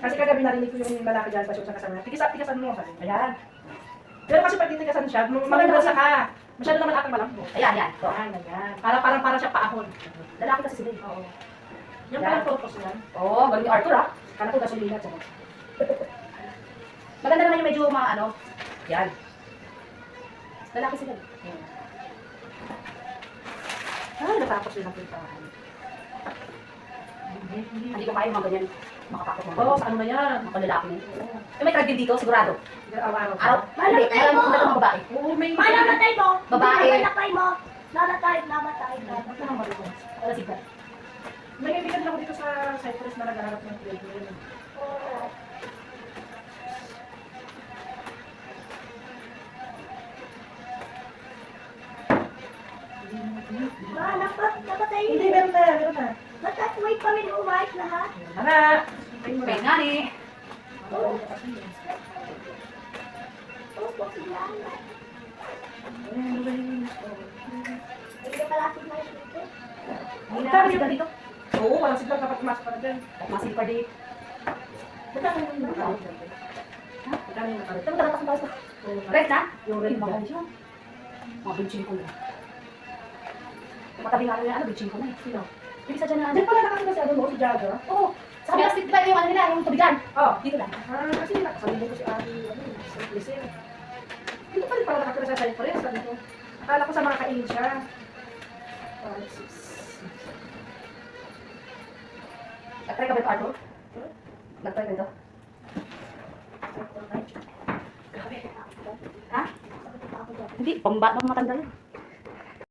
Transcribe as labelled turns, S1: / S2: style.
S1: Kasi kagabi narinig ko yung lalaki dyan pa siya sa kasama. Tikisan mo. Sabi, ayan. Pero kasi pag titikasan siya, maganda ka. Masyado naman atang malambot.
S2: Ayan, yan. So,
S1: Ayan. Parang siya paahon.
S2: lalaki kasi sila.
S1: Oo. Yan parang purpose yan.
S2: Oo, galing ni Arthur ah.
S1: Kala ko gasolina siya.
S2: Maganda naman yung medyo mga ano. Yan. Lalaki sila.
S1: Ay, natapos yun ang pintahan.
S2: Hindi ko kaya yung mga ganyan. Makapakot mo.
S1: Oo, sa ano na yan?
S2: Mga lalaki na yun. May trad din dito, sigurado.
S1: Araw-araw.
S2: Araw? Hindi, alam mo kung mga babae.
S1: Oo, may...
S3: Namatay mo!
S2: Babae.
S3: Namatay mo! Namatay.
S2: Wala sigla.
S1: May kaibigan din ako dito sa Cyprus na naghahanap ng trade.
S3: Namatay
S1: Hindi,
S3: mo!
S1: meron na.
S3: May pamilya umayos lahat.
S1: Anak!
S2: May nga ni.
S3: Opo, sila. Hindi ka pala sila dito.
S2: Hindi na sigla dito.
S1: Oo, walang sigla kapag pumasok ka na dyan.
S2: Masin pa di.
S1: Magkano yung nakawag dyan?
S2: Ha?
S1: Magkano yung nakawag?
S2: Ito mo tatas Red na?
S1: Yung red
S2: Mahal
S1: dyan.
S2: siya. Mga benching ko na. Matabi nga rin ano, benching ko na eh.
S1: Sino?
S2: Yung isa dyan na
S1: Diyan pala nakakita si ano mo, si Jaga.
S2: Oo. Sa kabila, di ba yung ano nila, yung tubigan?
S1: Oo.
S2: Dito lang.
S1: Kasi nakasalubong ko si Ari, sa Liceo. Dito pa rin pala nakatira sa Cyprus. Sabi ko, akala ko sa mga kainin siya.
S2: Nag-try ka ba ito, Arthur? Nag-try ka ito? Grabe. Ha? Hindi, pambat ng matanda yun.